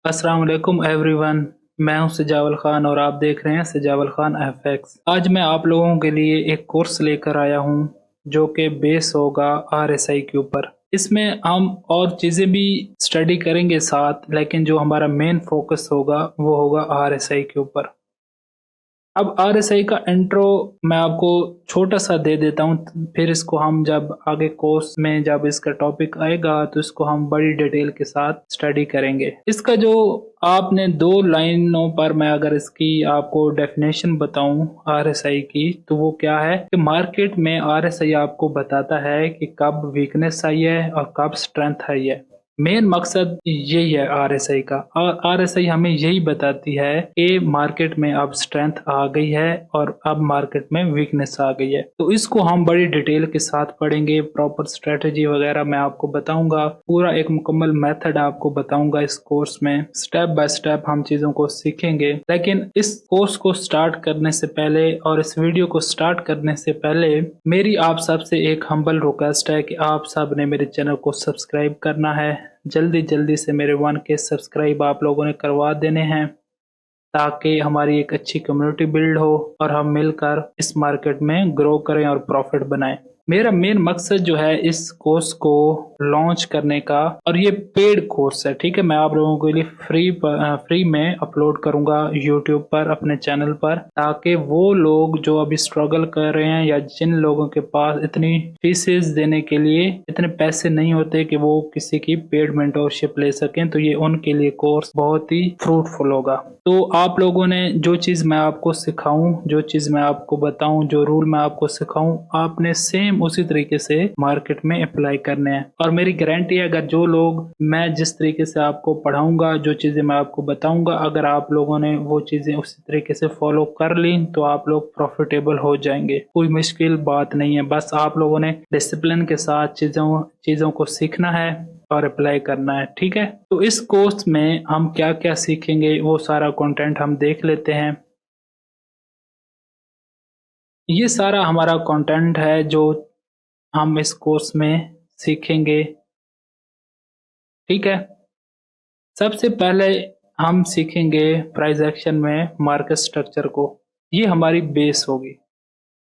अस्सलाम वालेकुम एवरीवन। मैं हूं सजावल खान और आप देख रहे हैं सजावल खान एफएक्स। आज मैं आप लोगों के लिए एक कोर्स लेकर आया हूं जो कि बेस होगा आरएसआई के ऊपर। इसमें हम और चीज़ें भी स्टडी करेंगे साथ, लेकिन जो हमारा मेन फोकस होगा वो होगा आरएसआई के ऊपर। अब आरएसआई का इंट्रो मैं आपको छोटा सा दे देता हूँ, फिर इसको हम जब आगे कोर्स में जब इसका टॉपिक आएगा तो इसको हम बड़ी डिटेल के साथ स्टडी करेंगे। इसका जो आपने 2 लाइनों पर मैं अगर इसकी आपको डेफिनेशन बताऊं आरएसआई की, तो वो क्या है कि मार्केट में आरएसआई आपको बताता है कि कब वीकनेस आई है और कब स्ट्रेंथ आई है। मेन मकसद यही है आरएसआई का, और आरएसआई हमें यही बताती है कि मार्केट में अब स्ट्रेंथ आ गई है और अब मार्केट में वीकनेस आ गई है। तो इसको हम बड़ी डिटेल के साथ पढ़ेंगे, प्रॉपर स्ट्रेटजी वगैरह मैं आपको बताऊंगा, पूरा एक मुकम्मल मेथड आपको बताऊंगा। इस कोर्स में स्टेप बाय स्टेप हम चीज़ों को सीखेंगे। लेकिन इस कोर्स को स्टार्ट करने से पहले और इस वीडियो को स्टार्ट करने से पहले मेरी आप सबसे एक हम्बल रिक्वेस्ट है कि आप सब ने मेरे चैनल को सब्सक्राइब करना है। जल्दी जल्दी से मेरे 1K सब्सक्राइब आप लोगों ने करवा देने हैं, ताकि हमारी एक अच्छी कम्युनिटी बिल्ड हो और हम मिलकर इस मार्केट में ग्रो करें और प्रॉफिट बनाएं। मेरा मेन मकसद जो है इस कोर्स को लॉन्च करने का, और ये पेड कोर्स है, ठीक है। मैं आप लोगों के लिए फ्री में अपलोड करूंगा यूट्यूब पर अपने चैनल पर, ताकि वो लोग जो अभी स्ट्रगल कर रहे हैं या जिन लोगों के पास इतनी फीसेस देने के लिए इतने पैसे नहीं होते कि वो किसी की पेड मेंटोरशिप ले सकें, तो ये उनके लिए कोर्स बहुत ही फ्रूटफुल होगा। तो आप लोगों ने जो चीज़ मैं आपको सिखाऊं, जो चीज़ मैं आपको बताऊं, जो रूल मैं आपको सिखाऊं, आपने सेम उसी तरीके से मार्केट में अप्लाई करने हैं। और मेरी गारंटी है, अगर जो लोग मैं जिस तरीके से आपको पढ़ाऊंगा, जो चीज़ें मैं आपको बताऊंगा, अगर आप लोगों ने वो चीज़ें उसी तरीके से फॉलो कर ली तो आप लोग प्रॉफिटेबल हो जाएंगे। कोई मुश्किल बात नहीं है, बस आप लोगों ने डिसिप्लिन के साथ चीज़ों को सीखना है और अप्लाई करना है, ठीक है। तो इस कोर्स में हम क्या क्या सीखेंगे वो सारा कंटेंट हम देख लेते हैं। ये सारा हमारा कंटेंट है जो हम इस कोर्स में सीखेंगे, ठीक है। सबसे पहले हम सीखेंगे प्राइस एक्शन में मार्केट स्ट्रक्चर को। ये हमारी बेस होगी।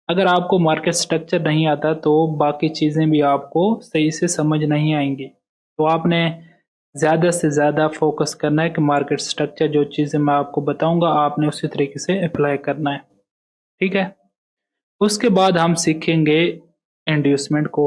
अगर आपको मार्केट स्ट्रक्चर नहीं आता तो बाकी चीज़ें भी आपको सही से समझ नहीं आएंगी। तो आपने ज़्यादा से ज़्यादा फोकस करना है कि मार्केट स्ट्रक्चर, जो चीज़ें मैं आपको बताऊंगा, आपने उसी तरीके से अप्लाई करना है, ठीक है। उसके बाद हम सीखेंगे इंड्यूसमेंट को,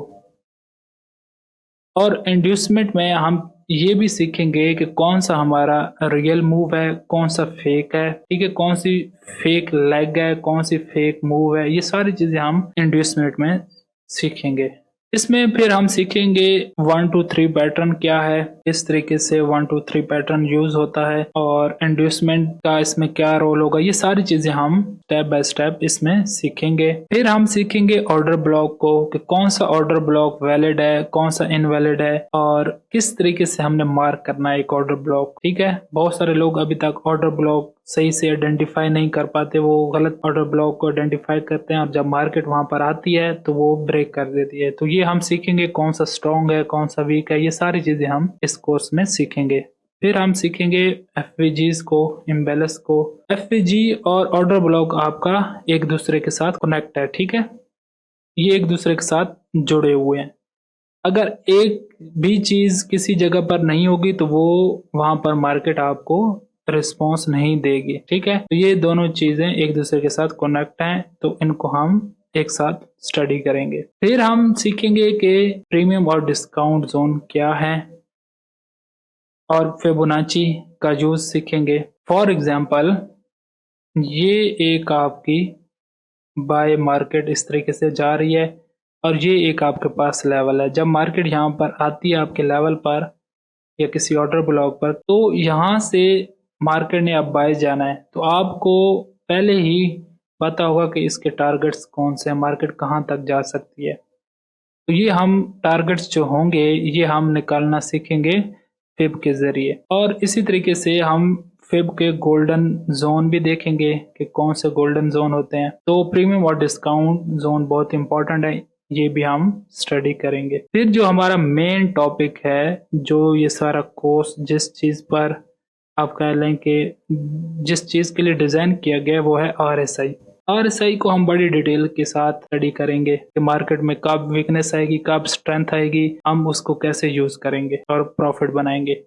और इंड्यूसमेंट में हम ये भी सीखेंगे कि कौन सा हमारा रियल मूव है, कौन सा फेक है, ठीक है, कौन सी फेक लेग है, कौन सी फेक मूव है। ये सारी चीज़ें हम इंड्यूसमेंट में सीखेंगे। इसमें फिर हम सीखेंगे 1 2 3 पैटर्न क्या है, इस तरीके से 1 2 3 पैटर्न यूज होता है, और इंड्यूसमेंट का इसमें क्या रोल होगा। ये सारी चीजें हम स्टेप बाय स्टेप इसमें सीखेंगे। फिर हम सीखेंगे ऑर्डर ब्लॉक को, कि कौन सा ऑर्डर ब्लॉक वैलिड है, कौन सा इनवैलिड है, और किस तरीके से हमने मार्क करना है एक ऑर्डर ब्लॉक, ठीक है। बहुत सारे लोग अभी तक ऑर्डर ब्लॉक सही से आइडेंटिफाई नहीं कर पाते, वो गलत ऑर्डर ब्लॉक को आइडेंटिफाई करते हैं, और जब मार्केट वहां पर आती है तो वो ब्रेक कर देती है। तो ये हम सीखेंगे कौन सा स्ट्रॉन्ग है, कौन सा वीक है, ये सारी चीजें हम इस कोर्स में सीखेंगे। फिर हम सीखेंगे एफवीजीज को, इम्बेलस को। एफवीजी और ऑर्डर ब्लॉक आपका एक दूसरे के साथ कनेक्ट है, ठीक है। ये एक दूसरे के साथ जुड़े हुए हैं। अगर एक भी चीज किसी जगह पर नहीं होगी तो वो वहां पर मार्केट आपको रिस्पॉन्स नहीं देगी, ठीक है। तो ये दोनों चीजें एक दूसरे के साथ कनेक्ट हैं, तो इनको हम एक साथ स्टडी करेंगे। फिर हम सीखेंगे कि प्रीमियम और डिस्काउंट जोन क्या है, और फिबोनाची का यूज सीखेंगे। फॉर एग्जांपल, ये एक आपकी बाय मार्केट इस तरीके से जा रही है, और ये एक आपके पास लेवल है। जब मार्केट यहाँ पर आती है आपके लेवल पर या किसी ऑर्डर ब्लॉक पर, तो यहाँ से मार्केट ने अब बाय जाना है, तो आपको पहले ही पता होगा कि इसके टारगेट्स कौन से हैं, मार्केट कहाँ तक जा सकती है। तो ये हम टारगेट्स जो होंगे ये हम निकालना सीखेंगे फिब के जरिए। और इसी तरीके से हम फिब के गोल्डन जोन भी देखेंगे कि कौन से गोल्डन जोन होते हैं। तो प्रीमियम और डिस्काउंट जोन बहुत इंपॉर्टेंट है, ये भी हम स्टडी करेंगे। फिर जो हमारा मेन टॉपिक है, जो ये सारा कोर्स जिस चीज पर आप कह लें कि जिस चीज़ के लिए डिज़ाइन किया गया है वो है RSI। RSI को हम बड़ी डिटेल के साथ स्टडी करेंगे कि मार्केट में कब वीकनेस आएगी, कब स्ट्रेंथ आएगी, हम उसको कैसे यूज़ करेंगे और प्रॉफिट बनाएंगे।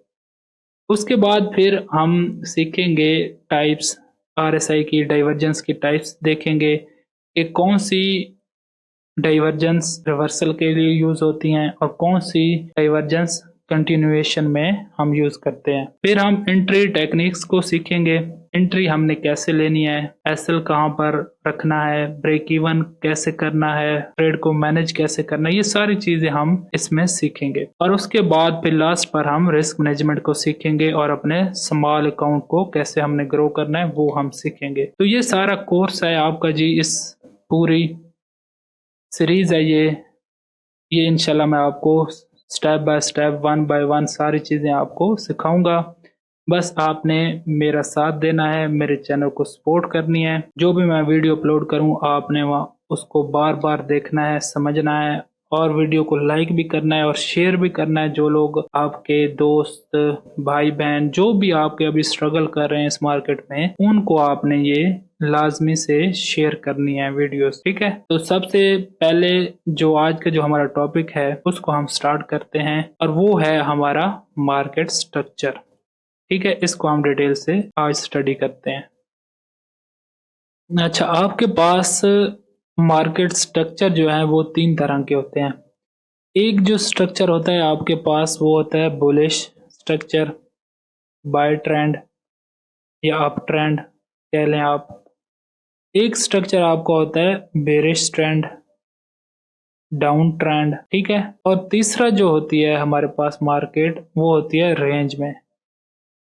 उसके बाद फिर हम सीखेंगे टाइप्स, RSI की डाइवर्जेंस की टाइप्स देखेंगे कि कौन सी डाइवर्जेंस रिवर्सल के लिए यूज़ होती हैं और कौन सी डाइवर्जेंस कंटिन्यूएशन में हम यूज़ करते हैं। फिर हम एंट्री टेक्निक्स को सीखेंगे, एंट्री हमने कैसे लेनी है, एसएल कहाँ पर रखना है, ब्रेक इवन कैसे करना है, ट्रेड को मैनेज कैसे करना है, ये सारी चीज़ें हम इसमें सीखेंगे। और उसके बाद फिर लास्ट पर हम रिस्क मैनेजमेंट को सीखेंगे और अपने स्मॉल अकाउंट को कैसे हमने ग्रो करना है वो हम सीखेंगे। तो ये सारा कोर्स है आपका जी, इस पूरी सीरीज़ है ये इंशाल्लाह मैं आपको step by step, one by one सारी चीज़ें आपको सिखाऊंगा। बस आपने मेरा साथ देना है, मेरे चैनल को सपोर्ट करनी है। जो भी मैं वीडियो अपलोड करूं आपने वहाँ उसको बार बार देखना है, समझना है और वीडियो को लाइक भी करना है और शेयर भी करना है। जो लोग आपके दोस्त, भाई बहन जो भी आपके अभी स्ट्रगल कर रहे हैं इस मार्केट में, उनको आपने ये लाजमी से शेयर करनी है वीडियोस, ठीक है। तो सबसे पहले जो आज का जो हमारा टॉपिक है उसको हम स्टार्ट करते हैं और वो है हमारा मार्केट स्ट्रक्चर, ठीक है। इसको हम डिटेल से आज स्टडी करते हैं। अच्छा, आपके पास मार्केट स्ट्रक्चर जो है वो तीन तरह के होते हैं। एक जो स्ट्रक्चर होता है आपके पास वो होता है बुलिश स्ट्रक्चर, बाय ट्रेंड या अप ट्रेंड कह लें आप। एक स्ट्रक्चर आपका होता है बेरिश ट्रेंड, डाउन ट्रेंड, ठीक है। और तीसरा जो होती है हमारे पास मार्केट वो होती है रेंज में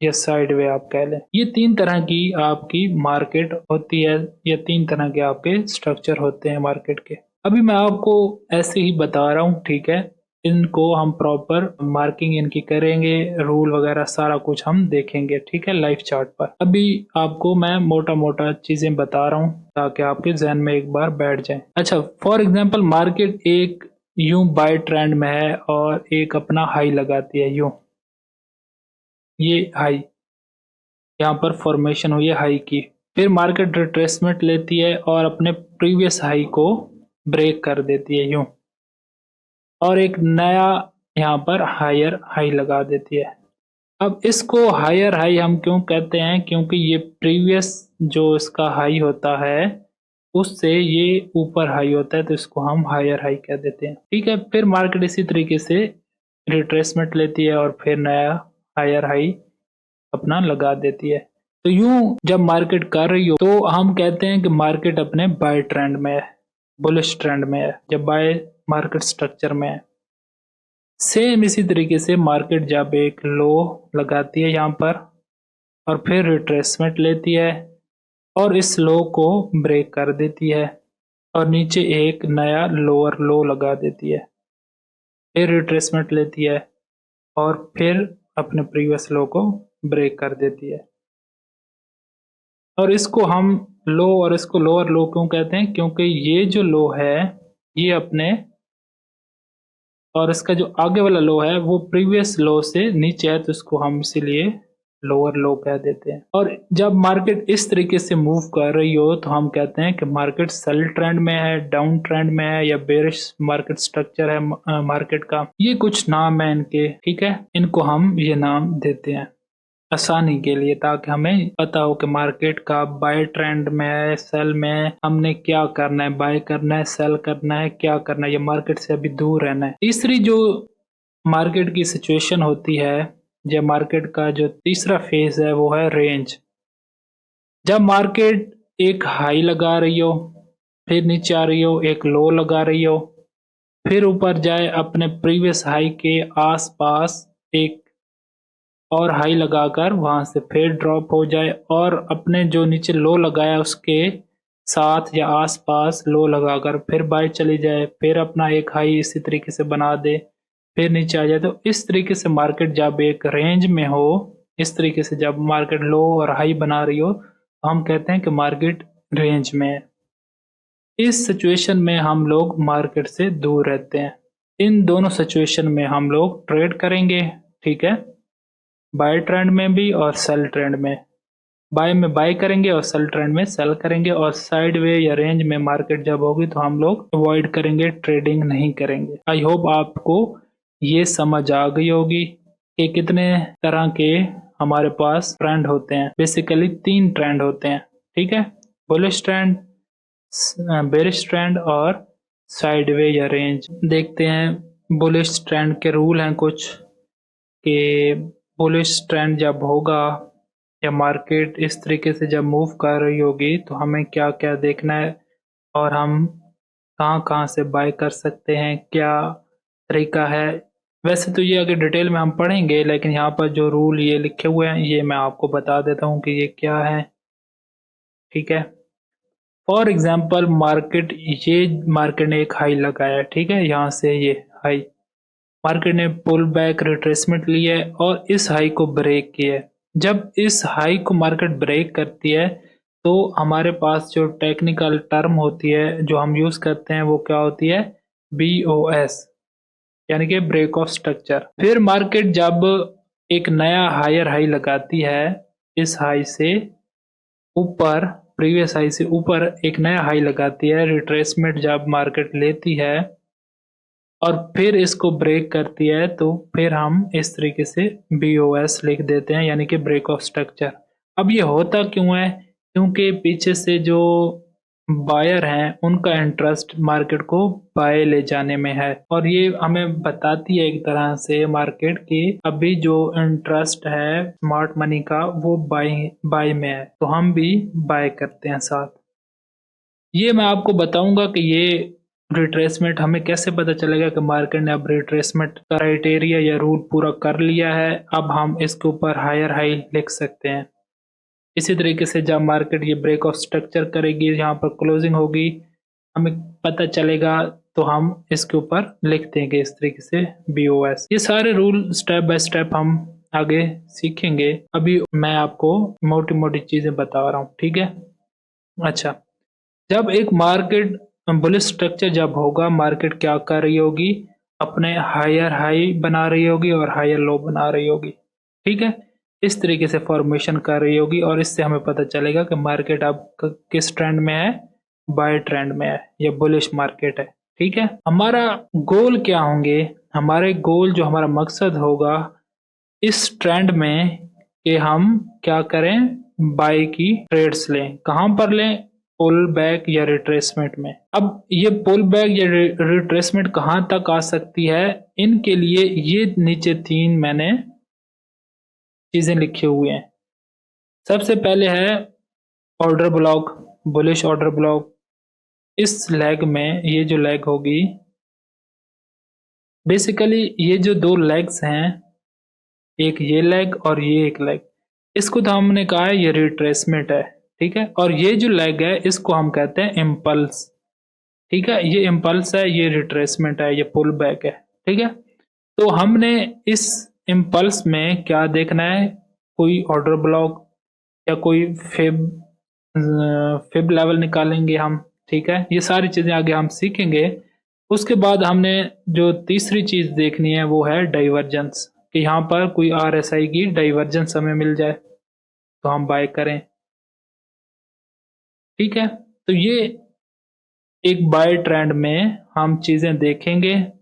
या साइड वे आप कह लें। ये तीन तरह की आपकी मार्केट होती है या तीन तरह के आपके स्ट्रक्चर होते हैं मार्केट के। अभी मैं आपको ऐसे ही बता रहा हूँ, ठीक है। इनको हम प्रॉपर मार्किंग इनकी करेंगे, रूल वगैरह सारा कुछ हम देखेंगे, ठीक है, लाइव चार्ट पर। अभी आपको मैं मोटा मोटा चीजें बता रहा हूँ ताकि आपके जहन में एक बार बैठ जाए। अच्छा, फॉर एग्जांपल मार्केट एक यूं बाय ट्रेंड में है और एक अपना हाई लगाती है यूं, ये हाई यहाँ पर फॉर्मेशन हुई है हाई की। फिर मार्केट रिट्रेसमेंट लेती है और अपने प्रीवियस हाई को ब्रेक कर देती है यूं, और एक नया यहाँ पर हायर हाई लगा देती है। अब इसको हायर हाई हम क्यों कहते हैं, क्योंकि ये प्रीवियस जो इसका हाई होता है उससे ये ऊपर हाई होता है, तो इसको हम हायर हाई कह देते हैं, ठीक है। फिर मार्केट इसी तरीके से रिट्रेसमेंट लेती है और फिर नया हायर हाई अपना लगा देती है। तो यूं जब मार्केट कर रही हो तो हम कहते हैं कि मार्केट अपने बाय ट्रेंड में है, बुलिश ट्रेंड में है, जब बाय मार्केट स्ट्रक्चर में है। सेम इसी तरीके से मार्केट जब एक लो लगाती है यहाँ पर और फिर रिट्रेसमेंट लेती है और इस लो को ब्रेक कर देती है और नीचे एक नया लोअर लो लगा देती है, फिर रिट्रेसमेंट लेती है और फिर अपने प्रीवियस लो को ब्रेक कर देती है। और इसको हम लो और इसको लोअर लो क्यों कहते हैं, क्योंकि ये जो लो है ये अपने और इसका जो आगे वाला लो है वो प्रीवियस लो से नीचे है, तो इसको हम इसीलिए लोअर लो कह देते हैं। और जब मार्केट इस तरीके से मूव कर रही हो तो हम कहते हैं कि मार्केट सेल ट्रेंड में है, डाउन ट्रेंड में है या बेरिश मार्केट स्ट्रक्चर है मार्केट का। ये कुछ नाम है इनके, ठीक है, इनको हम ये नाम देते हैं आसानी के लिए, ताकि हमें पता हो कि मार्केट का बाय ट्रेंड में है, सेल में हमने क्या करना है, बाय करना है, सेल करना है, क्या करना है, ये मार्केट से अभी दूर रहना है। तीसरी जो मार्केट की सिचुएशन होती है, जो मार्केट का जो तीसरा फेज है वो है रेंज। जब मार्केट एक हाई लगा रही हो, फिर नीचे आ रही हो, एक लो लगा रही हो, फिर ऊपर जाए अपने प्रीवियस हाई के आसपास एक और हाई लगाकर वहां से फिर ड्रॉप हो जाए और अपने जो नीचे लो लगाया उसके साथ या आसपास लो लगाकर फिर बाय चली जाए, फिर अपना एक हाई इसी तरीके से बना दे, फिर नीचे आ जाए। तो इस तरीके से मार्केट जब एक रेंज में हो, इस तरीके से जब मार्केट लो और हाई बना रही हो, तो हम कहते हैं कि मार्केट रेंज में है। इस सिचुएशन में हम लोग मार्केट से दूर रहते हैं। इन दोनों सिचुएशन में हम लोग ट्रेड करेंगे, ठीक है। बाय ट्रेंड में भी और सेल ट्रेंड में। बाय में बाय करेंगे और सेल ट्रेंड में सेल करेंगे, और साइडवे या रेंज में मार्केट जब होगी तो हम लोग अवॉइड करेंगे, ट्रेडिंग नहीं करेंगे। आई होप आपको ये समझ आ गई होगी कि कितने तरह के हमारे पास ट्रेंड होते हैं। बेसिकली 3 ट्रेंड होते हैं, ठीक है, बुलिश ट्रेंड, बेरिश ट्रेंड और साइडवे या रेंज। देखते हैं बुलिश ट्रेंड के रूल हैं कुछ, कि बुलिश ट्रेंड जब होगा या मार्केट इस तरीके से जब मूव कर रही होगी तो हमें क्या क्या देखना है, और हम कहाँ कहाँ से बाय कर सकते हैं, क्या तरीका है। वैसे तो ये आगे डिटेल में हम पढ़ेंगे, लेकिन यहाँ पर जो रूल ये लिखे हुए हैं ये मैं आपको बता देता हूँ कि ये क्या है, ठीक है। फॉर एग्जाम्पल मार्केट ने एक हाई लगाया, ठीक है, यहाँ से ये हाई, मार्केट ने पुल बैक रिट्रेसमेंट ली है और इस हाई को ब्रेक किया है। जब इस हाई को मार्केट ब्रेक करती है तो हमारे पास जो टेक्निकल टर्म होती है जो हम यूज करते हैं वो क्या होती है, BOS, यानी कि ब्रेक ऑफ स्ट्रक्चर। फिर मार्केट जब एक नया हायर हाई लगाती है, इस हाई से ऊपर, प्रीवियस हाई से ऊपर एक नया हाई लगाती है, रिट्रेसमेंट जब मार्केट लेती है और फिर इसको ब्रेक करती है, तो फिर हम इस तरीके से BOS लिख देते हैं, यानी कि ब्रेक ऑफ स्ट्रक्चर। अब ये होता क्यों है, क्योंकि पीछे से जो बायर हैं उनका इंटरेस्ट मार्केट को बाय ले जाने में है, और ये हमें बताती है एक तरह से मार्केट की अभी जो इंटरेस्ट है स्मार्ट मनी का वो बाय में है, तो हम भी बाय करते हैं साथ। ये मैं आपको बताऊंगा कि ये रिट्रेसमेंट हमें कैसे पता चलेगा कि मार्केट ने अब रिट्रेसमेंट क्राइटेरिया या रूल पूरा कर लिया है, अब हम इसके ऊपर हायर हाई लिख सकते हैं। इसी तरीके से जब मार्केट ये ब्रेक ऑफ स्ट्रक्चर करेगी, यहाँ पर क्लोजिंग होगी, हमें पता चलेगा तो हम इसके ऊपर लिख देंगे इस तरीके से BOS। ये सारे रूल स्टेप बाय स्टेप हम आगे सीखेंगे, अभी मैं आपको मोटी मोटी चीजें बता रहा हूँ, ठीक है। अच्छा, जब एक मार्केट बुलिश स्ट्रक्चर जब होगा, मार्केट क्या कर रही होगी, अपने हायर हाई बना रही होगी और हायर लो बना रही होगी, ठीक है, इस तरीके से फॉर्मेशन कर रही होगी, और इससे हमें पता चलेगा कि मार्केट अब किस ट्रेंड में है, बाय ट्रेंड में है या बुलिश मार्केट है, ठीक है। हमारा गोल क्या होंगे, हमारे गोल जो हमारा मकसद होगा इस ट्रेंड में कि हम क्या करें, बाय की ट्रेड्स लें। कहां पर लें, पुल बैक या रिट्रेसमेंट में। अब ये पुल बैक या रिट्रेसमेंट कहां तक आ सकती है, इनके लिए ये नीचे 3 मैंने चीजें लिखी हुई हैं। सबसे पहले है order block, bullish order block. इस लेग में ये जो लेग होगी, बेसिकली ये जो 2 लेग्स हैं, एक ये लेग और ये एक लेग, इसको तो हमने कहा है ये रिट्रेसमेंट है, ठीक है, और ये जो लेग है इसको हम कहते हैं इम्पल्स, ठीक है, ये इम्पल्स है, ये रिट्रेसमेंट है, ये पुल बैक है, ठीक है। तो हमने इस इम्पल्स में क्या देखना है, कोई ऑर्डर ब्लॉक या कोई फिब लेवल निकालेंगे हम, ठीक है। ये सारी चीजें आगे हम सीखेंगे। उसके बाद हमने जो तीसरी चीज देखनी है वो है डाइवर्जेंस, कि यहाँ पर कोई RSI की डाइवर्जेंस हमें मिल जाए तो हम बाय करें, ठीक है। तो ये एक बाय ट्रेंड में हम चीजें देखेंगे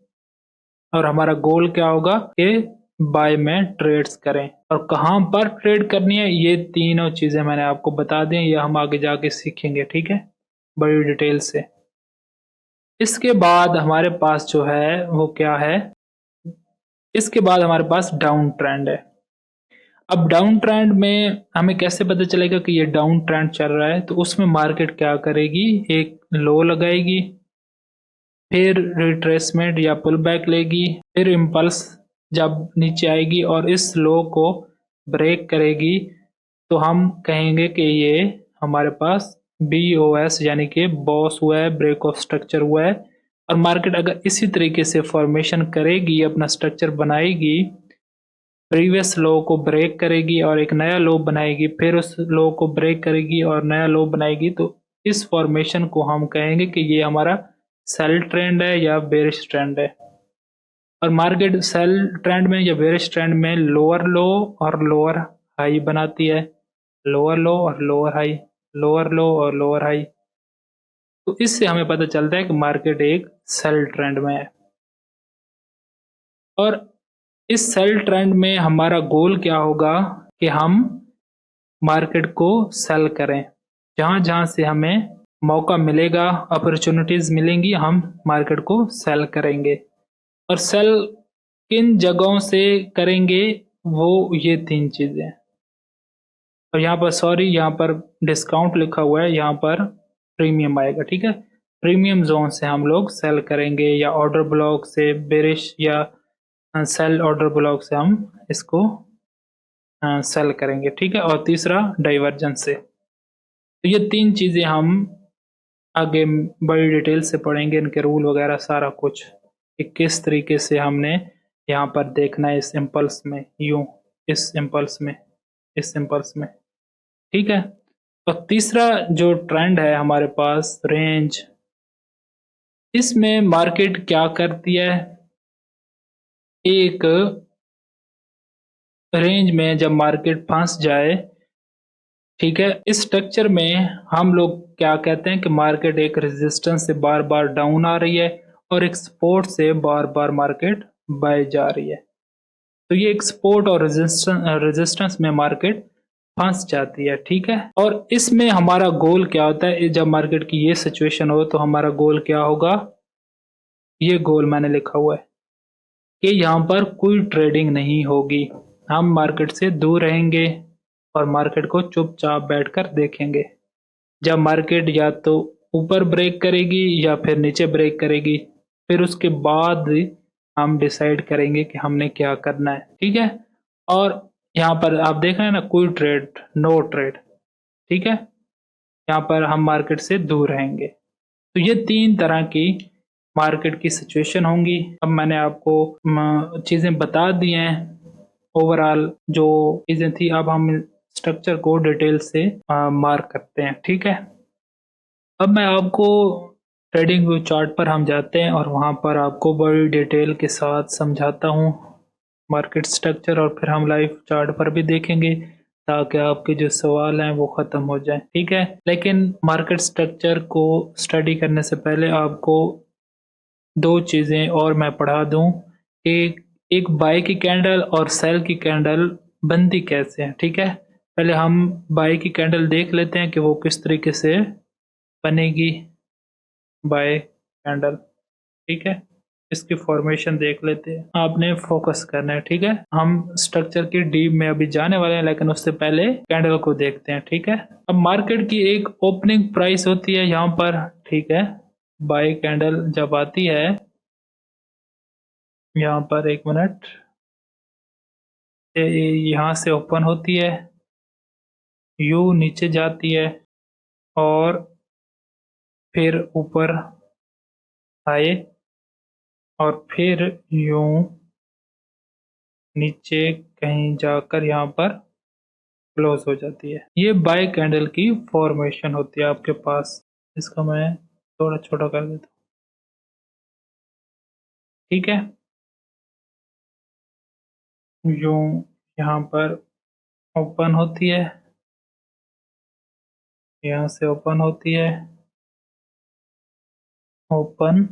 और हमारा गोल क्या होगा कि बाय में ट्रेड्स करें, और कहां पर ट्रेड करनी है ये तीनों चीजें मैंने आपको बता दी, ये हम आगे जाके सीखेंगे, ठीक है, बड़ी डिटेल से। इसके बाद हमारे पास जो है वो क्या है, इसके बाद हमारे पास डाउन ट्रेंड है। अब डाउन ट्रेंड में हमें कैसे पता चलेगा कि ये डाउन ट्रेंड चल रहा है, तो उसमें मार्केट क्या करेगी, एक लो लगाएगी, फिर रिट्रेसमेंट या पुल बैक लेगी, फिर इम्पल्स जब नीचे आएगी और इस लो को ब्रेक करेगी, तो हम कहेंगे कि ये हमारे पास BOS यानी कि बॉस हुआ है, ब्रेक ऑफ स्ट्रक्चर हुआ है। और मार्केट अगर इसी तरीके से फॉर्मेशन करेगी, अपना स्ट्रक्चर बनाएगी, प्रीवियस लो को ब्रेक करेगी और एक नया लो बनाएगी, फिर उस लो को ब्रेक करेगी और नया लो बनाएगी, तो इस फॉर्मेशन को हम कहेंगे कि ये हमारा सेल ट्रेंड है या बेरिश ट्रेंड है। और मार्केट सेल ट्रेंड में या बेरिश ट्रेंड में लोअर लो और लोअर हाई बनाती है, लोअर लो और लोअर हाई, लोअर लो और लोअर हाई। तो इससे हमें पता चलता है कि मार्केट एक सेल ट्रेंड में है। और इस सेल ट्रेंड में हमारा गोल क्या होगा कि हम मार्केट को सेल करें। जहां जहां से हमें मौका मिलेगा, अपॉर्चुनिटीज मिलेंगी, हम मार्केट को सेल करेंगे। और सेल किन जगहों से करेंगे, वो ये 3 चीजें। और यहाँ पर सॉरी, यहाँ पर डिस्काउंट लिखा हुआ है, यहाँ पर प्रीमियम आएगा, ठीक है। प्रीमियम जोन से हम लोग सेल करेंगे, या ऑर्डर ब्लॉक से बेरिश या सेल ऑर्डर ब्लॉक से हम इसको सेल करेंगे, ठीक है। और तीसरा डाइवर्जन से। तो ये 3 चीजें हम आगे बड़ी डिटेल से पढ़ेंगे, इनके रूल वगैरह सारा कुछ, कि किस तरीके से हमने यहाँ पर देखना है, इस इम्पल्स में यूं, इस इम्पल्स में, इस इम्पल्स में, ठीक है। और तीसरा जो ट्रेंड है हमारे पास, रेंज, इसमें मार्केट क्या करती है, एक रेंज में जब मार्केट फंस जाए, ठीक है, इस स्ट्रक्चर में हम लोग क्या कहते हैं कि मार्केट एक रेजिस्टेंस से बार बार डाउन आ रही है और एक सपोर्ट से बार बार मार्केट बाय जा रही है। तो ये एक सपोर्ट और रेजिस्टेंस में मार्केट फंस जाती है, ठीक है। और इसमें हमारा गोल क्या होता है, जब मार्केट की ये सिचुएशन हो तो हमारा गोल क्या होगा, ये गोल मैंने लिखा हुआ है कि यहाँ पर कोई ट्रेडिंग नहीं होगी, हम मार्केट से दूर रहेंगे और मार्केट को चुपचाप बैठकर देखेंगे। जब मार्केट या तो ऊपर ब्रेक करेगी या फिर नीचे ब्रेक करेगी, फिर उसके बाद हम डिसाइड करेंगे कि हमने क्या करना है, ठीक है। और यहाँ पर आप देख रहे हैं ना, कोई ट्रेड, नो ट्रेड, ठीक है। यहाँ पर हम मार्केट से दूर रहेंगे। तो ये 3 तरह की मार्केट की सिचुएशन होंगी। अब मैंने आपको चीज़ें बता दी हैं, ओवरऑल जो चीज़ें थी। अब हम स्ट्रक्चर को डिटेल से मार्क करते हैं, ठीक है। अब मैं आपको ट्रेडिंग व्यू चार्ट पर हम जाते हैं और वहाँ पर आपको बड़ी डिटेल के साथ समझाता हूँ मार्केट स्ट्रक्चर, और फिर हम लाइव चार्ट पर भी देखेंगे ताकि आपके जो सवाल हैं वो ख़त्म हो जाए, ठीक है। लेकिन मार्केट स्ट्रक्चर को स्टडी करने से पहले आपको 2 चीज़ें और मैं पढ़ा दूँ। एक बाय की कैंडल और सेल की कैंडल बनती कैसे है, ठीक है। पहले हम बाय की कैंडल देख लेते हैं कि वो किस तरीके से बनेगी, बाय कैंडल, ठीक है। इसकी फॉर्मेशन देख लेते हैं, आपने फोकस करना है, ठीक है। हम स्ट्रक्चर की डीप में अभी जाने वाले हैं, लेकिन उससे पहले कैंडल को देखते हैं, ठीक है। अब मार्केट की एक ओपनिंग प्राइस होती है यहाँ पर, ठीक है। बाय कैंडल जब आती है यहाँ पर, 1 मिनट, यहाँ से ओपन होती है, यू नीचे जाती है और फिर ऊपर आए और फिर यूं नीचे कहीं जाकर यहाँ पर क्लोज हो जाती है। ये बाय कैंडल की फॉर्मेशन होती है आपके पास। इसको मैं थोड़ा छोटा कर देता हूँ, ठीक है। यूं यहाँ पर ओपन होती है, यहाँ से ओपन होती है, ओपन,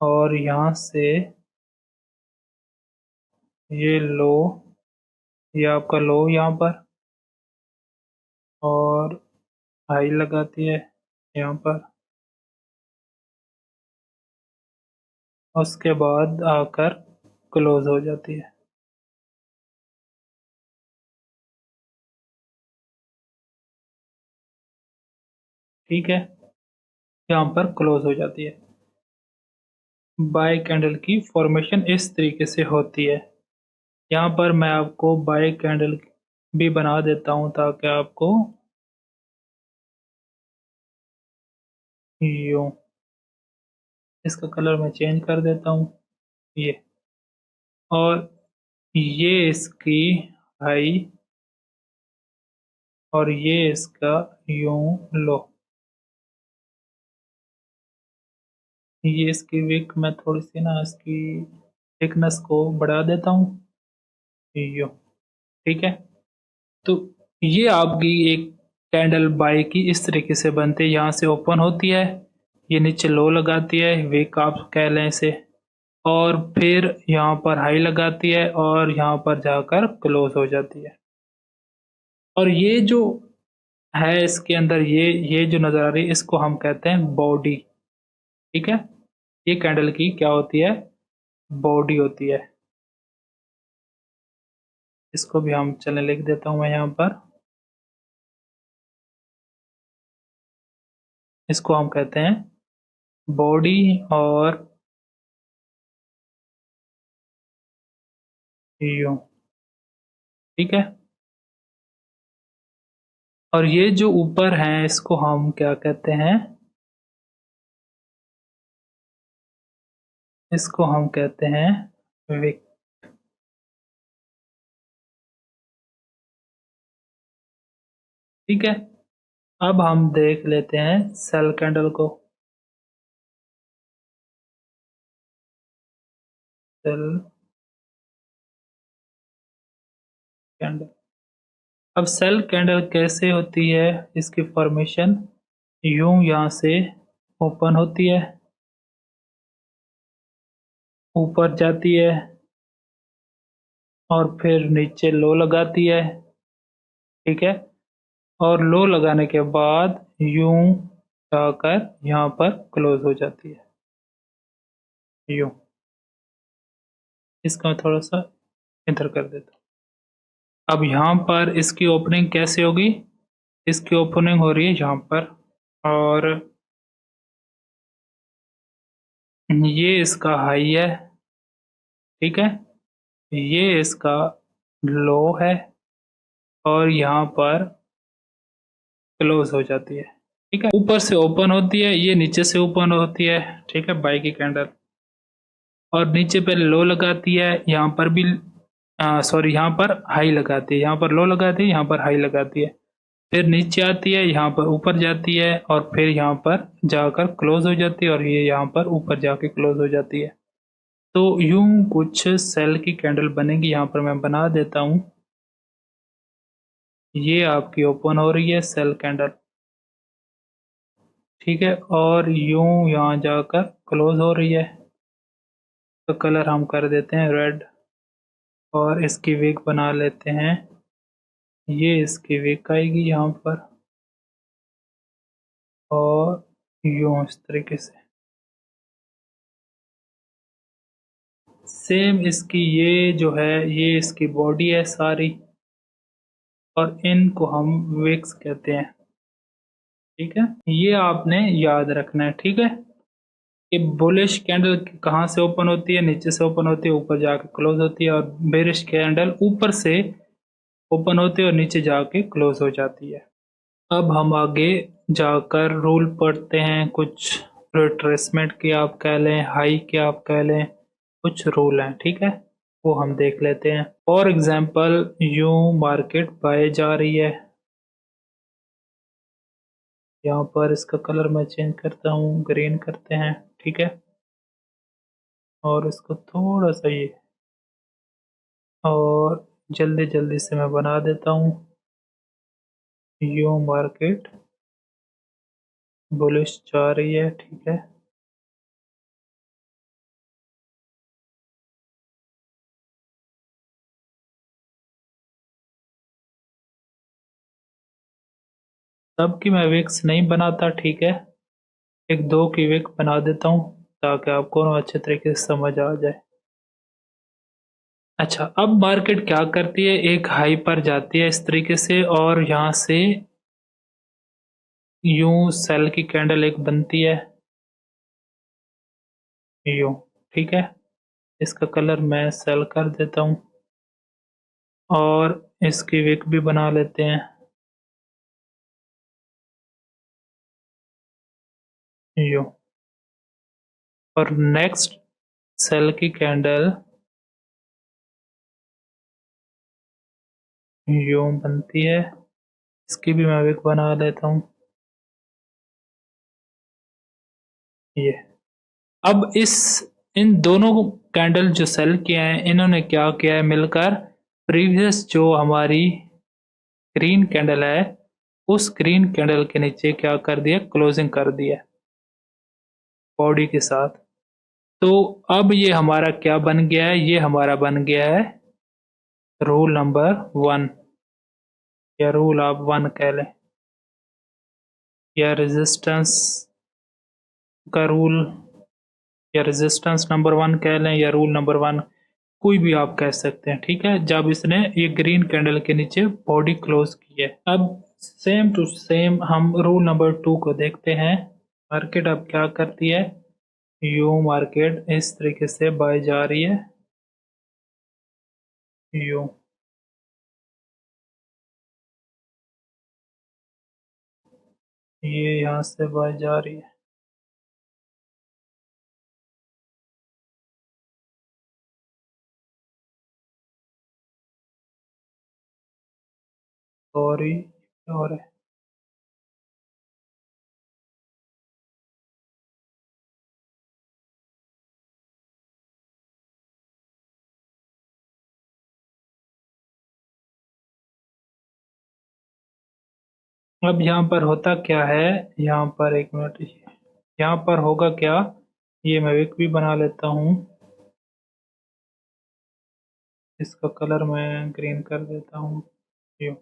और यहाँ से ये लो, ये आपका लो यहाँ पर, और हाई लगाती है यहाँ पर, उसके बाद आकर क्लोज हो जाती है, ठीक है। यहाँ पर क्लोज हो जाती है। बाय कैंडल की फॉर्मेशन इस तरीके से होती है। यहाँ पर मैं आपको बाय कैंडल भी बना देता हूँ ताकि आपको यूं, इसका कलर मैं चेंज कर देता हूँ, ये, और ये इसकी हाई और ये इसका यूं लो, ये इसकी विक मैं थोड़ी सी ना इसकी थिकनेस को बढ़ा देता हूँ। यो, ठीक है। तो ये आपकी एक कैंडल बाई की इस तरीके से बनती है। यहाँ से ओपन होती है, ये नीचे लो लगाती है, विक आप कह लें इसे, और फिर यहाँ पर हाई लगाती है और यहाँ पर जाकर क्लोज हो जाती है। और ये जो है इसके अंदर ये जो नजर आ रही है इसको हम कहते हैं बॉडी, ठीक है। ये कैंडल की क्या होती है, बॉडी होती है। इसको भी हम चलें लिख देता हूँ मैं यहाँ पर, इसको हम कहते हैं बॉडी और यूं, ठीक है। और ये जो ऊपर है इसको हम क्या कहते हैं, इसको हम कहते हैं विक, ठीक है। अब हम देख लेते हैं सेल कैंडल को। सेल कैंडल, अब सेल कैंडल कैसे होती है, इसकी फॉर्मेशन यूं यहाँ से ओपन होती है, ऊपर जाती है और फिर नीचे लो लगाती है, ठीक है। और लो लगाने के बाद यूं जाकर यहाँ पर क्लोज हो जाती है, यूं। इसका मैं थोड़ा सा इधर कर देता हूँ। अब यहाँ पर इसकी ओपनिंग कैसे होगी, इसकी ओपनिंग हो रही है यहाँ पर, और ये इसका हाई है, ठीक है। ये इसका लो है और यहाँ पर क्लोज हो जाती है, ठीक है। ऊपर से ओपन होती है, ये नीचे से ओपन होती है, ठीक है, बाई की कैंडल। और नीचे पहले लो लगाती है, यहाँ पर भी सॉरी यहाँ पर हाई लगाती है, यहाँ पर लो लगाती है, यहाँ पर हाई लगाती है, फिर नीचे आती है, यहाँ पर ऊपर जाती है और फिर यहाँ पर जाकर क्लोज हो जाती है, और ये यहाँ पर ऊपर जाके क्लोज हो जाती है। तो यूं कुछ सेल की कैंडल बनेगी। यहाँ पर मैं बना देता हूँ, ये आपकी ओपन हो रही है सेल कैंडल, ठीक है। और यूं यहाँ जाकर क्लोज हो रही है। तो कलर हम कर देते हैं रेड, और इसकी विक बना लेते हैं, ये इसकी विक आएगी यहाँ पर, और यूं इस तरीके से सेम इसकी ये जो है ये इसकी बॉडी है सारी, और इनको हम विक्स कहते हैं, ठीक है। ये आपने याद रखना है, ठीक है। कि बुलिश कैंडल कहाँ से ओपन होती है, नीचे से ओपन होती है, ऊपर जाके क्लोज होती है, और बेरिश कैंडल ऊपर से ओपन होती है और नीचे जाके क्लोज हो जाती है। अब हम आगे जाकर रूल पढ़ते हैं, कुछ रिट्रेसमेंट के आप कह लें, हाई के आप कह लें, कुछ रूल हैं, ठीक है। वो हम देख लेते हैं। फॉर एग्जांपल यूं मार्केट बाय जा रही है, यहाँ पर इसका कलर मैं चेंज करता हूँ, ग्रीन करते हैं, ठीक है। और इसको थोड़ा सा ये, और जल्दी जल्दी से मैं बना देता हूँ, यूं मार्केट बुलिश जा रही है, ठीक है। सबकी मैं विक्स नहीं बनाता, ठीक है। एक दो की विक बना देता हूँ ताकि आपको ना अच्छे तरीके से समझ आ जाए। अच्छा, अब मार्केट क्या करती है, एक हाई पर जाती है इस तरीके से, और यहाँ से यूं सेल की कैंडल एक बनती है, यूं, ठीक है। इसका कलर मैं सेल कर देता हूँ, और इसकी विक भी बना लेते हैं, यूं। और नेक्स्ट सेल की कैंडल यूं बनती है, इसकी भी मैं विक बना लेता हूँ, ये। अब इन दोनों कैंडल जो सेल किए हैं, इन्होंने क्या किया है मिलकर, प्रीवियस जो हमारी ग्रीन कैंडल है उस ग्रीन कैंडल के नीचे क्या कर दिया, क्लोजिंग कर दिया बॉडी के साथ। तो अब ये हमारा क्या बन गया है, ये हमारा बन गया है रूल नंबर 1, या रूल आप 1 कह लें, या रेजिस्टेंस का रूल, या रेजिस्टेंस नंबर 1 कह लें, या रूल नंबर 1, कोई भी आप कह सकते हैं। ठीक है, जब इसने ये ग्रीन कैंडल के नीचे बॉडी क्लोज की है। अब सेम टू सेम हम रूल नंबर 2 को देखते हैं। मार्केट अब क्या करती है, यू मार्केट इस तरीके से बाय जा रही है, यू, ये यहाँ से बाय जा रही है, सॉरी और है। अब यहाँ पर होता क्या है, यहाँ पर एक मिनट, यहाँ पर होगा क्या, ये मैं एक भी बना लेता हूँ, इसका कलर मैं ग्रीन कर देता हूँ, यो,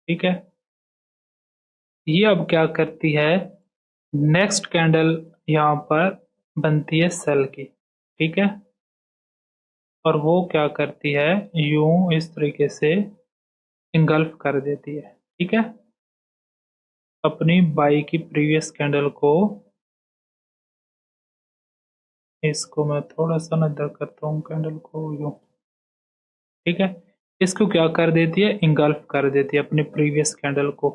ठीक है। ये अब क्या करती है, नेक्स्ट कैंडल यहाँ पर बनती है सेल की, ठीक है, और वो क्या करती है, यूं इस तरीके से इंगल्फ कर देती है, ठीक है, अपनी बाई की प्रीवियस कैंडल को। इसको मैं थोड़ा सा ना इधर करता हूँ कैंडल को, यूं, ठीक है, इसको क्या कर देती है, इंगल्फ कर देती है अपनी प्रीवियस कैंडल को,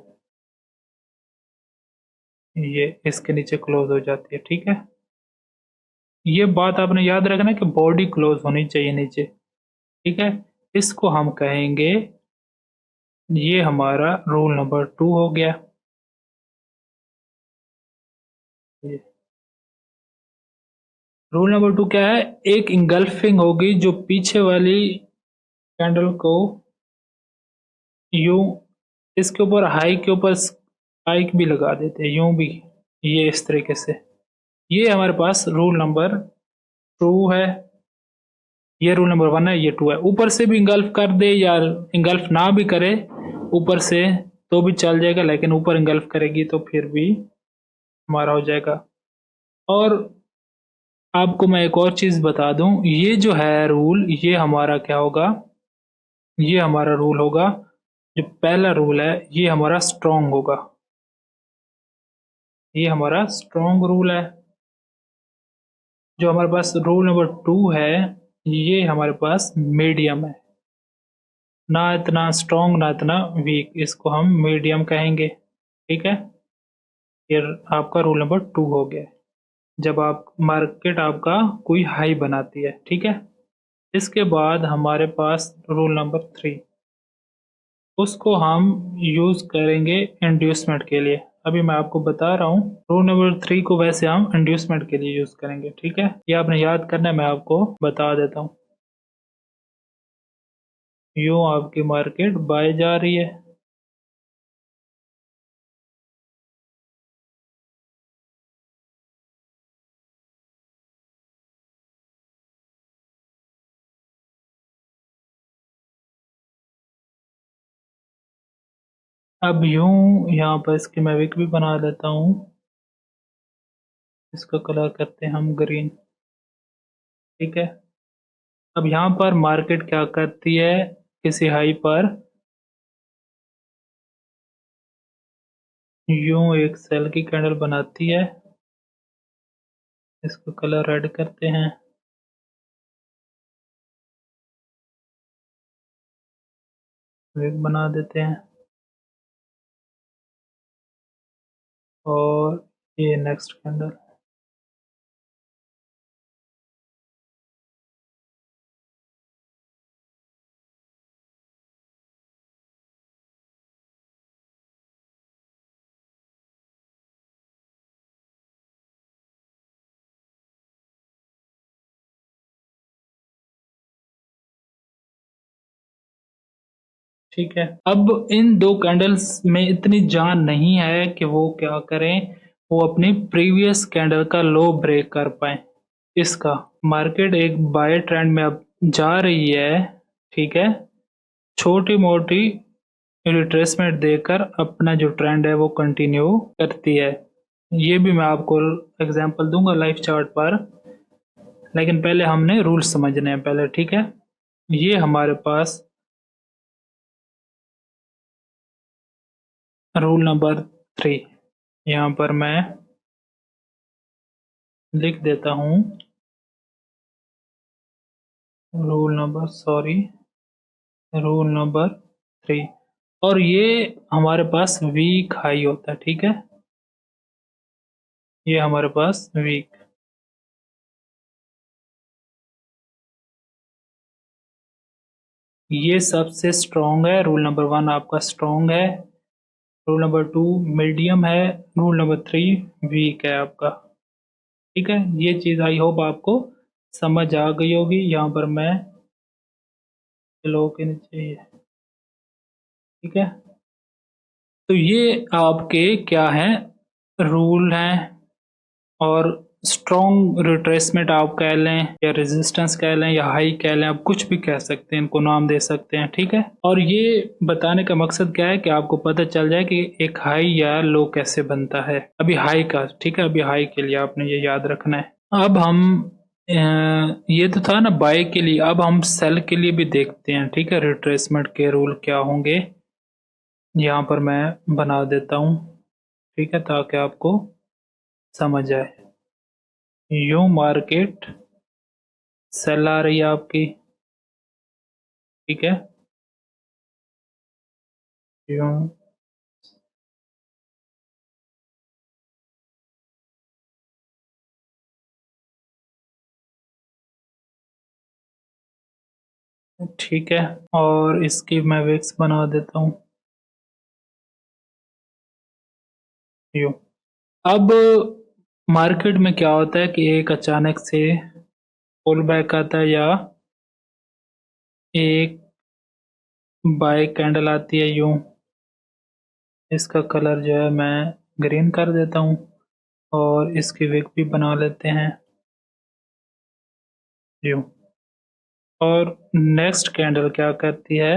ये इसके नीचे क्लोज हो जाती है, ठीक है। ये बात आपने याद रखना कि बॉडी क्लोज होनी चाहिए नीचे, ठीक है। इसको हम कहेंगे, ये हमारा रूल नंबर 2 हो गया। ये रूल नंबर 2 क्या है, एक इंगल्फिंग होगी जो पीछे वाली कैंडल को यूं, इसके ऊपर हाई के ऊपर स्पाइक भी लगा देते हैं, यूं भी, ये इस तरीके से। ये हमारे पास रूल नंबर 2 है, ये रूल नंबर 1 है, ये 2 है। ऊपर से भी इंगल्फ कर दे या इंगल्फ ना भी करे ऊपर से तो भी चल जाएगा, लेकिन ऊपर इंगल्फ करेगी तो फिर भी हमारा हो जाएगा। और आपको मैं एक और चीज बता दूं, ये जो है रूल, ये हमारा क्या होगा, ये हमारा रूल होगा, जो पहला रूल है ये हमारा स्ट्रॉन्ग होगा, ये हमारा स्ट्रॉन्ग रूल है। जो हमारे पास रूल नंबर 2 है, ये हमारे पास मीडियम है, ना इतना स्ट्रॉन्ग ना इतना वीक, इसको हम मीडियम कहेंगे, ठीक है। फिर आपका रूल नंबर 2 हो गया, जब आप मार्केट आपका कोई हाई बनाती है, ठीक है। इसके बाद हमारे पास रूल नंबर 3, उसको हम यूज़ करेंगे इंड्यूसमेंट के लिए। अभी मैं आपको बता रहा हूँ, रूल नंबर 3 को वैसे हम इंड्यूसमेंट के लिए यूज़ करेंगे, ठीक है। ये आपने याद करना है, मैं आपको बता देता हूँ। यूँ आपकी मार्केट बाय जा रही है, अब यूँ यहाँ पर इसकी मैं विक भी बना लेता हूँ, इसका कलर करते हैं हम ग्रीन, ठीक है। अब यहाँ पर मार्केट क्या करती है, किसी हाई पर यूँ एक सेल की कैंडल बनाती है, इसको कलर रेड करते हैं, विक बना देते हैं, और ये नेक्स्ट कैंडल। ठीक है। अब इन दो कैंडल्स में इतनी जान नहीं है कि वो क्या करें, वो अपनी प्रीवियस कैंडल का लो ब्रेक कर पाए। इसका मार्केट एक बाय ट्रेंड में अब जा रही है, ठीक है। छोटी मोटी रिट्रेसमेंट देकर अपना जो ट्रेंड है वो कंटिन्यू करती है। ये भी मैं आपको एग्जांपल दूंगा लाइव चार्ट पर, लेकिन पहले हमने रूल्स समझने हैं पहले, ठीक है। ये हमारे पास रूल नंबर 3, यहाँ पर मैं लिख देता हूँ रूल नंबर 3। और ये हमारे पास वीक हाई होता है, ठीक है। ये हमारे पास वीक, ये सबसे स्ट्रॉन्ग है। रूल नंबर 1 आपका स्ट्रॉन्ग है, रूल नंबर 2 मीडियम है, रूल नंबर 3 वीक है आपका, ठीक है। ये चीज़ आई होप आपको समझ आ गई होगी। यहाँ पर मैं लो के नीचे ये, ठीक है। तो ये आपके क्या हैं, रूल हैं। और स्ट्रॉन्ग रिट्रेसमेंट आप कह लें या रेजिस्टेंस कह लें या हाई कह लें, आप कुछ भी कह सकते हैं, इनको नाम दे सकते हैं, ठीक है। और ये बताने का मकसद क्या है कि आपको पता चल जाए कि एक हाई या लो कैसे बनता है। अभी हाई का, ठीक है, अभी हाई के लिए आपने ये याद रखना है। अब हम ये तो था ना बाय के लिए, अब हम सेल के लिए भी देखते हैं, ठीक है। रिट्रेसमेंट के रूल क्या होंगे, यहाँ पर मैं बना देता हूँ, ठीक है, ताकि आपको समझ आए। यूं मार्केट सेल आ रही है आपकी, ठीक है। यूं ठीक है, और इसकी मैं विक्स बना देता हूँ यूं। अब मार्केट में क्या होता है कि एक अचानक से पुल बैक आता है या एक बाय कैंडल आती है यूं। इसका कलर जो है मैं ग्रीन कर देता हूँ और इसकी विक भी बना लेते हैं यूं। और नेक्स्ट कैंडल क्या करती है,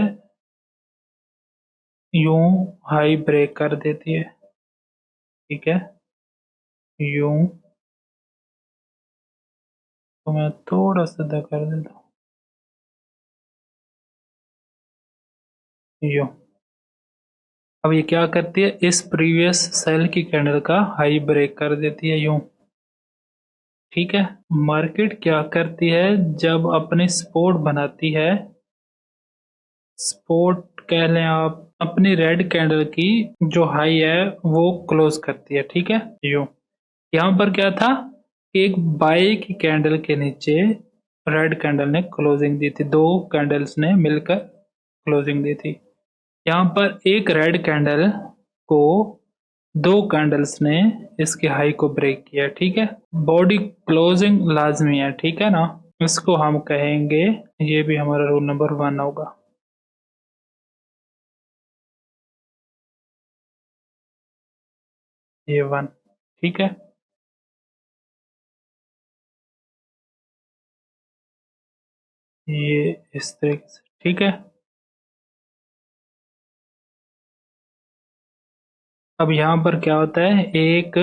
यूं हाई ब्रेक कर देती है, ठीक है। यूं, तो मैं थोड़ा सा सीधा कर देता हूँ यूं। अब ये क्या करती है, इस प्रीवियस सेल की कैंडल का हाई ब्रेक कर देती है यूं, ठीक है। मार्केट क्या करती है, जब अपनी सपोर्ट बनाती है, सपोर्ट कह लें आप, अपनी रेड कैंडल की जो हाई है वो क्लोज करती है, ठीक है यूं। यहाँ पर क्या था, एक बाय की कैंडल के नीचे रेड कैंडल ने क्लोजिंग दी थी, दो कैंडल्स ने मिलकर क्लोजिंग दी थी। यहाँ पर एक रेड कैंडल को दो कैंडल्स ने इसके हाई को ब्रेक किया, ठीक है। बॉडी क्लोजिंग लाजमी है, ठीक है ना। इसको हम कहेंगे, ये भी हमारा रूल नंबर 1 होगा। ये 1, ठीक है। ये इस तरीके से, ठीक है। अब यहाँ पर क्या होता है, एक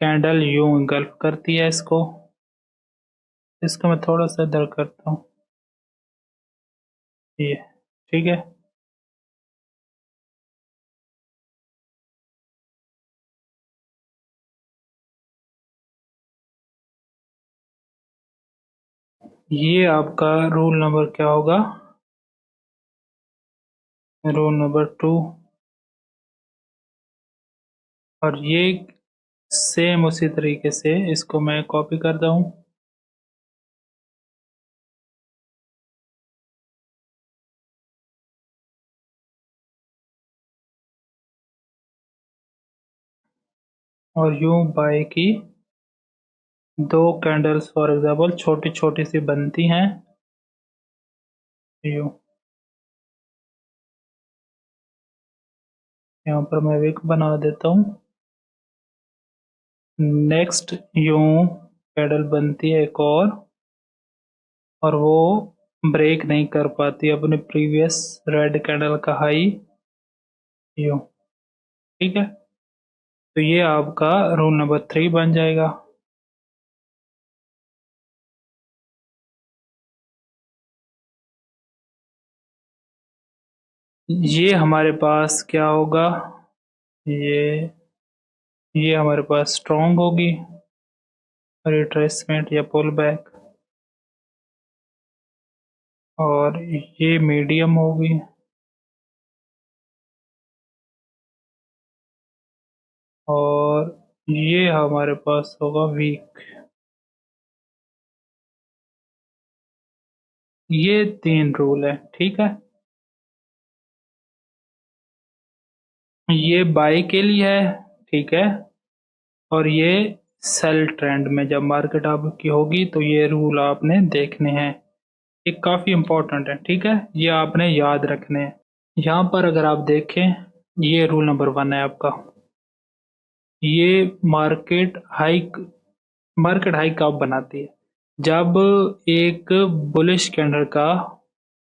कैंडल यूं engulf करती है इसको, इसको मैं थोड़ा सा इधर करता हूँ ये, ठीक है। ये आपका रूल नंबर क्या होगा, रूल नंबर 2। और ये सेम उसी तरीके से इसको मैं कॉपी करता हूँ। और यूं बाय की दो कैंडल्स फॉर एग्जांपल छोटी छोटी सी बनती हैं यूं, यहाँ पर मैं विक बना देता हूँ। नेक्स्ट यूं कैंडल बनती है एक और वो ब्रेक नहीं कर पाती अपने प्रीवियस रेड कैंडल का हाई यूं। ठीक है, तो ये आपका रूल नंबर 3 बन जाएगा। ये हमारे पास क्या होगा, ये हमारे पास स्ट्रॉन्ग होगी रिट्रेसमेंट या पुल बैक, और ये मीडियम होगी, और ये हमारे पास होगा वीक। ये 3 रूल है। ठीक है, ये बाय के लिए है। ठीक है, और ये सेल ट्रेंड में जब मार्केट आपकी होगी तो ये रूल आपने देखने हैं, ये काफ़ी इम्पोर्टेंट है। ठीक है, ये आपने याद रखने हैं। यहाँ पर अगर आप देखें, ये रूल नंबर 1 है आपका। ये मार्केट हाइक कब बनाती है, जब एक बुलिश कैंडल का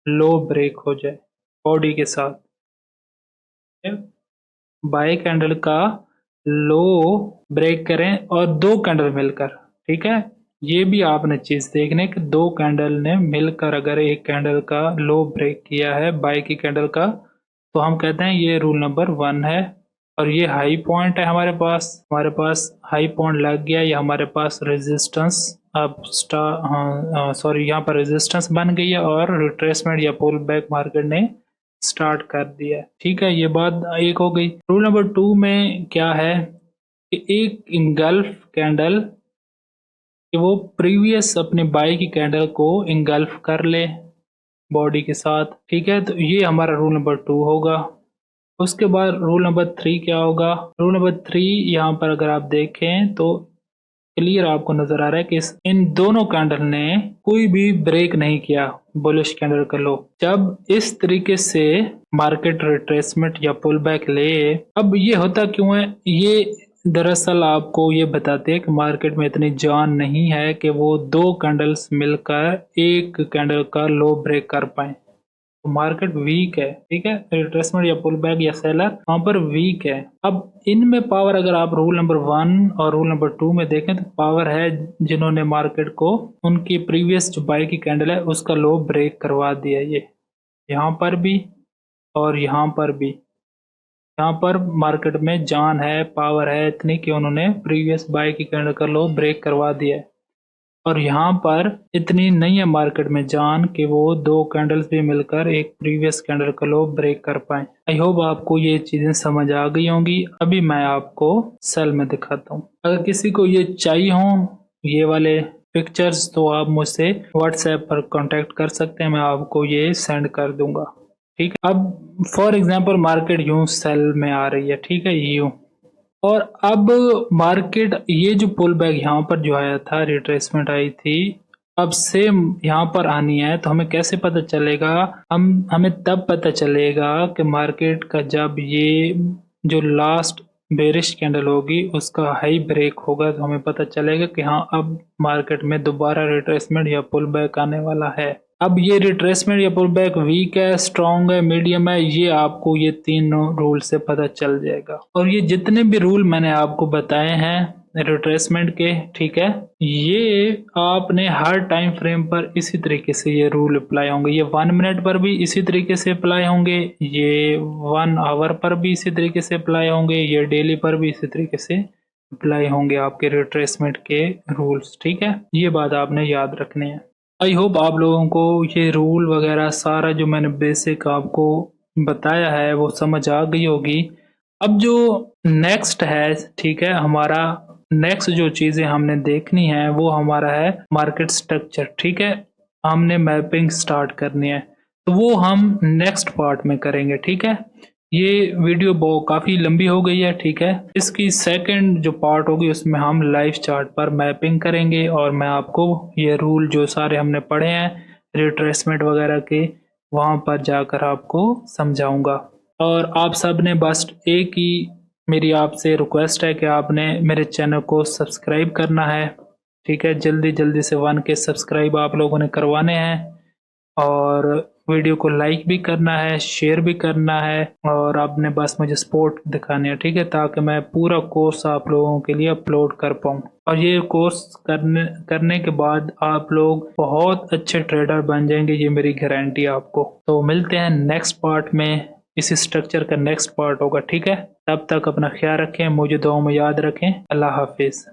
लो ब्रेक हो जाए बॉडी के साथ, बाय कैंडल का लो ब्रेक करें और 2 कैंडल मिलकर। ठीक है, ये भी आपने चीज देखने कि 2 कैंडल ने मिलकर अगर एक कैंडल का लो ब्रेक किया है बाय की कैंडल का, तो हम कहते हैं ये रूल नंबर 1 है। और ये हाई पॉइंट है हमारे पास हाई पॉइंट लग गया, ये हमारे पास रेजिस्टेंस अब सॉरी यहाँ पर रेजिस्टेंस बन गई है और रिट्रेसमेंट या पुल बैक मार्केट ने स्टार्ट कर दिया है। ठीक है, ये बात एक हो गई। रूल नंबर 2 में क्या है कि एक इंगल्फ कैंडल कि वो प्रीवियस अपने बाई की कैंडल को इंगल्फ कर ले बॉडी के साथ। ठीक है, तो ये हमारा रूल नंबर 2 होगा। उसके बाद रूल नंबर 3 क्या होगा, रूल नंबर 3 यहाँ पर अगर आप देखें तो क्लियर आपको नजर आ रहा है कि इन दोनों कैंडल ने कोई भी ब्रेक नहीं किया बुलिश कैंडल का लो। जब इस तरीके से मार्केट रिट्रेसमेंट या पुल बैक ले, अब ये होता क्यों है, ये दरअसल आपको ये बताते हैं कि मार्केट में इतनी जान नहीं है कि वो 2 कैंडल्स मिलकर एक कैंडल का लो ब्रेक कर पाए। तो मार्केट वीक है। ठीक है, रिट्रेसमेंट या पुल बैक या सेलर वहां पर वीक है। अब इनमें पावर अगर आप रूल नंबर 1 और रूल नंबर 2 में देखें तो पावर है जिन्होंने मार्केट को उनकी प्रीवियस जो बाई की कैंडल है उसका लो ब्रेक करवा दिया। ये यहाँ पर भी और यहाँ पर भी, यहाँ पर मार्केट में जान है, पावर है इतनी कि उन्होंने प्रीवियस बाई की कैंडल का लो ब्रेक करवा दिया है। और यहाँ पर इतनी नहीं है मार्केट में जान कि वो 2 कैंडल्स भी मिलकर एक प्रीवियस कैंडल का लो ब्रेक कर पाए। आई होप आपको ये चीजें समझ आ गई होंगी। अभी मैं आपको सेल में दिखाता हूँ। अगर किसी को ये चाहिए हो ये वाले पिक्चर्स तो आप मुझसे व्हाट्सएप पर कांटेक्ट कर सकते हैं, मैं आपको ये सेंड कर दूंगा। ठीक है, अब फॉर एग्जांपल मार्केट यूं सेल में आ रही है। ठीक है, यूं, और अब मार्केट ये जो पुल बैक यहाँ पर जो आया था, रिट्रेसमेंट आई थी, अब सेम यहाँ पर आनी है, तो हमें कैसे पता चलेगा, हमें तब पता चलेगा कि मार्केट का जब ये जो लास्ट बेरिश कैंडल होगी उसका हाई ब्रेक होगा, तो हमें पता चलेगा कि हाँ अब मार्केट में दोबारा रिट्रेसमेंट या पुल बैक आने वाला है। अब ये रिट्रेसमेंट या पुल बैक वीक है, स्ट्रॉन्ग है, मीडियम है, ये आपको ये 3 रूल से पता चल जाएगा। और ये जितने भी रूल मैंने आपको बताए हैं रिट्रेसमेंट के, ठीक है, ये आपने हर टाइम फ्रेम पर इसी तरीके से ये रूल अप्लाई होंगे। ये 1 मिनट पर भी इसी तरीके से अप्लाई होंगे, ये 1 आवर पर भी इसी तरीके से अप्लाई होंगे, ये डेली पर भी इसी तरीके से अप्लाई होंगे आपके रिट्रेसमेंट के रूल्स। ठीक है, ये बात आपने याद रखनी है। आई होप आप लोगों को ये रूल वगैरह सारा जो मैंने बेसिक आपको बताया है वो समझ आ गई होगी। अब जो नेक्स्ट है, ठीक है, हमारा नेक्स्ट जो चीज़ें हमने देखनी है वो हमारा है मार्केट स्ट्रक्चर। ठीक है, हमने मैपिंग स्टार्ट करनी है, तो वो हम नेक्स्ट पार्ट में करेंगे। ठीक है, ये वीडियो काफ़ी लंबी हो गई है। ठीक है, इसकी सेकंड जो पार्ट होगी उसमें हम लाइव चार्ट पर मैपिंग करेंगे और मैं आपको ये रूल जो सारे हमने पढ़े हैं रिट्रेसमेंट वगैरह के वहाँ पर जाकर आपको समझाऊंगा। और आप सब ने बस एक ही मेरी आपसे रिक्वेस्ट है कि आपने मेरे चैनल को सब्सक्राइब करना है। ठीक है, जल्दी जल्दी से 1K सब्सक्राइब आप लोगों ने करवाने हैं और वीडियो को लाइक भी करना है, शेयर भी करना है और आपने बस मुझे सपोर्ट दिखानी है। ठीक है, ताकि मैं पूरा कोर्स आप लोगों के लिए अपलोड कर पाऊँ और ये कोर्स करने के बाद आप लोग बहुत अच्छे ट्रेडर बन जाएंगे, ये मेरी गारंटी है आपको। तो मिलते हैं नेक्स्ट पार्ट में, इसी स्ट्रक्चर का नेक्स्ट पार्ट होगा। ठीक है, तब तक अपना ख्याल रखें, मुझे दुआ में याद रखें। अल्लाह हाफिज़।